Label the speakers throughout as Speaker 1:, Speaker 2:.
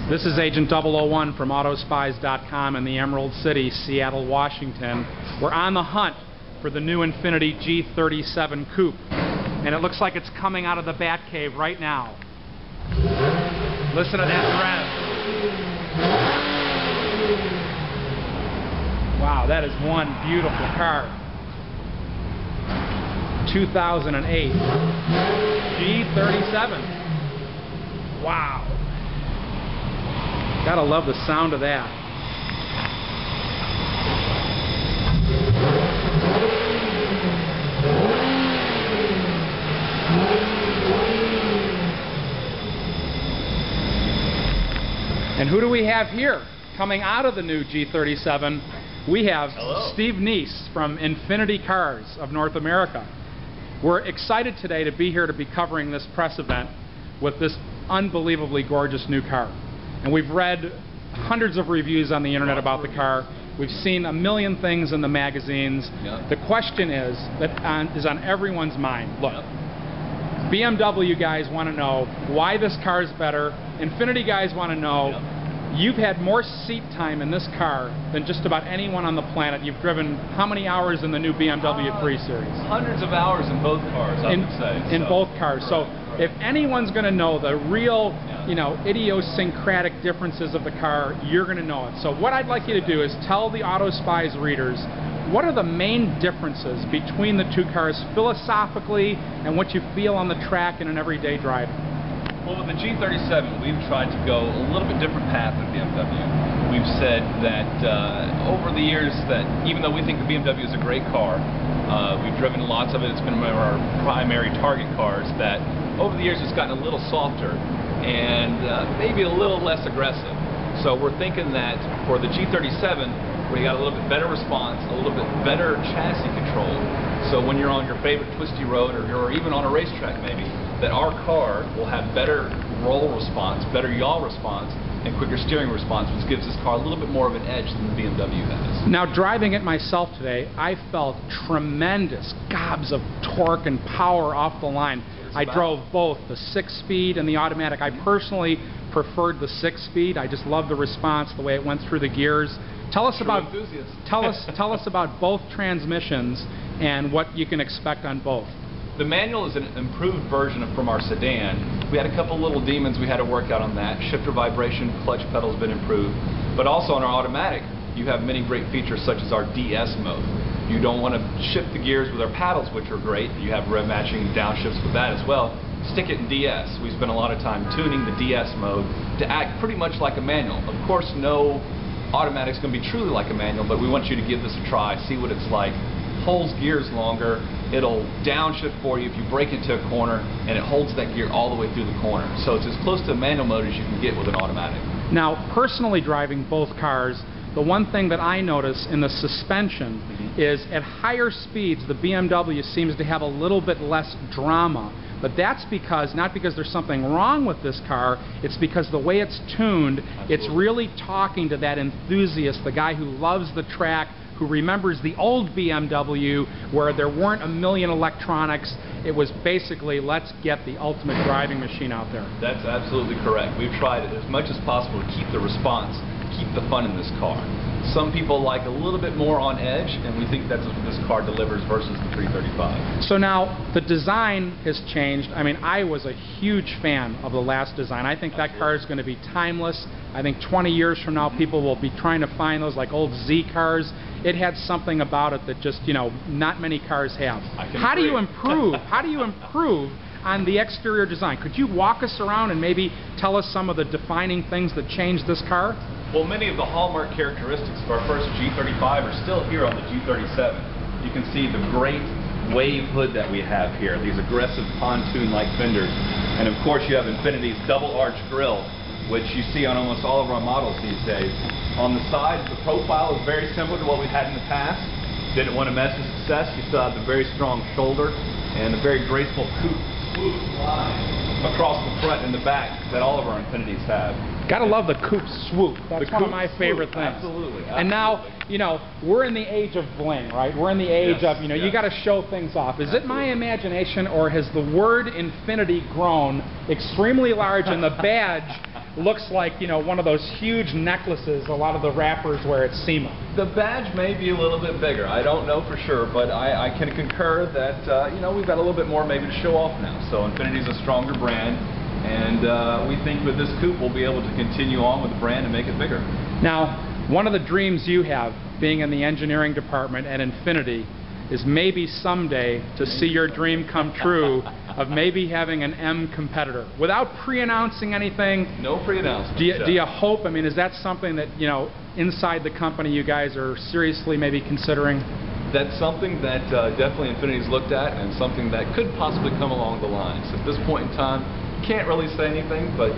Speaker 1: This is Agent 001 from Autospies.com in the Emerald City, Seattle, Washington. We're on the hunt for the new Infiniti G37 Coupe, and it looks like it's coming out of the Batcave right now. Listen to that rev. Wow, that is one beautiful car. 2008 G37. Wow. Gotta love the sound of that. And who do we have here? Coming out of the new G37, we have Steve Neece from Infiniti Cars of North America. We're excited today to be here to be covering this press event with this unbelievably gorgeous new car. And we've read hundreds of reviews on the internet about the car. We've seen a million things in the magazines. The question is on everyone's mind. Look, BMW guys want to know why this car is better. Infiniti guys want to know you've had more seat time in this car than just about anyone on the planet. You've driven how many hours in the new BMW 3 Series?
Speaker 2: Hundreds of hours in both cars, I would say.
Speaker 1: In both cars. So if anyone's going to know the real, idiosyncratic differences of the car, you're going to know it. So what I'd like you to do is tell the Auto Spies readers what are the main differences between the two cars philosophically and what you feel on the track in an everyday drive.
Speaker 2: Well, with the G37, we've tried to go a little bit different path than BMW. We've said that over the years that even though we think the BMW is a great car, we've driven lots of it, it's been one of our primary target cars, that over the years it's gotten a little softer and maybe a little less aggressive. So we're thinking that for the G37, we got a little bit better response, a little bit better chassis control. So when you're on your favorite twisty road or you're even on a racetrack maybe, that our car will have better roll response, better yaw response, and quicker steering response, which gives this car a little bit more of an edge than the BMW has.
Speaker 1: Now, driving it myself today, I felt tremendous gobs of torque and power off the line. I drove both the 6-speed and the automatic. I personally preferred the 6-speed. I just love the response, the way it went through the gears. Tell us about both transmissions and what you can expect on both.
Speaker 2: The manual is an improved version from our sedan. We had a couple little demons we had to work out on that. Shifter vibration, clutch pedal has been improved. But also on our automatic, you have many great features such as our DS mode. You don't want to shift the gears with our paddles, which are great. You have rev matching downshifts with that as well. Stick it in DS. We spent a lot of time tuning the DS mode to act pretty much like a manual. Of course, no automatic's going to be truly like a manual, but we want you to give this a try, see what it's like. Holds gears longer, it'll downshift for you if you break into a corner, and it holds that gear all the way through the corner. So it's as close to a manual mode as you can get with an automatic.
Speaker 1: Now, personally driving both cars, the one thing that I notice in the suspension is at higher speeds, the BMW seems to have a little bit less drama. But that's because, not because there's something wrong with this car, it's because the way it's tuned, it's really talking to that enthusiast, the guy who loves the track, who remembers the old BMW where there weren't a million electronics. It was basically, let's get the ultimate driving machine out there.
Speaker 2: That's absolutely correct. We've tried as much as possible to keep the response, keep the fun in this car. Some people like a little bit more on edge, and we think that's what this car delivers versus the 335.
Speaker 1: So now, the design has changed. I mean, I was a huge fan of the last design. I think that car is going to be timeless. I think 20 years from now, people will be trying to find those like old Z cars. It had something about it that just, not many cars have. How do you improve? How do you improve on the exterior design? Could you walk us around and maybe tell us some of the defining things that changed this car?
Speaker 2: Well, many of the hallmark characteristics of our first G35 are still here on the G37. You can see the great wave hood that we have here, these aggressive pontoon-like fenders. And of course you have Infiniti's double arch grille, which you see on almost all of our models these days. On the sides, the profile is very similar to what we've had in the past. Didn't want to mess with success. You still have the very strong shoulder and a very graceful coupe swoop line across the front and the back that all of our Infinitis have.
Speaker 1: Gotta love the coupe swoop. That's one of my favorite things.
Speaker 2: Absolutely.
Speaker 1: And now, we're in the age of bling, right? We're in the age of, you got to show things off. Is it my imagination, or has the word Infiniti grown extremely large and the badge looks like, you know, one of those huge necklaces a lot of the rappers wear at SEMA.
Speaker 2: The badge may be a little bit bigger. I don't know for sure, but I can concur that, you know, we've got a little bit more maybe to show off now. So Infiniti's a stronger brand, and we think with this coupe we'll be able to continue on with the brand and make it bigger.
Speaker 1: Now, one of the dreams you have, being in the engineering department at Infiniti, is maybe someday to see your dream come true of maybe having an M competitor. Without pre-announcing anything.
Speaker 2: No pre-announcement.
Speaker 1: Do you hope, I mean, is that something that, you know, inside the company you guys are seriously maybe considering?
Speaker 2: That's something that definitely Infiniti's looked at, and something that could possibly come along the lines. At this point in time, can't really say anything, but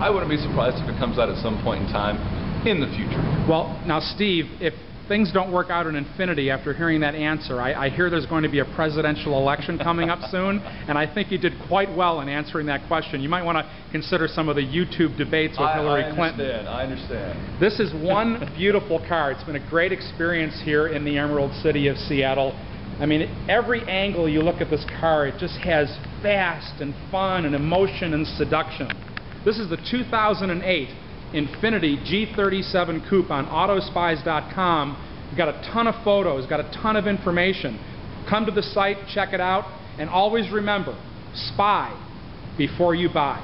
Speaker 2: I wouldn't be surprised if it comes out at some point in time in the future.
Speaker 1: Well, now Steve, if things don't work out in Infiniti after hearing that answer, I hear there's going to be a presidential election coming up soon, and I think you did quite well in answering that question. You might want to consider some of the YouTube debates with Hillary Clinton.
Speaker 2: I understand.
Speaker 1: This is one beautiful car. It's been a great experience here in the Emerald City of Seattle. I mean, every angle you look at this car, it just has fast and fun and emotion and seduction. This is the 2008 Infiniti G37 Coupe on Autospies.com. We've got a ton of photos, got a ton of information. Come to the site, check it out, and always remember, spy before you buy.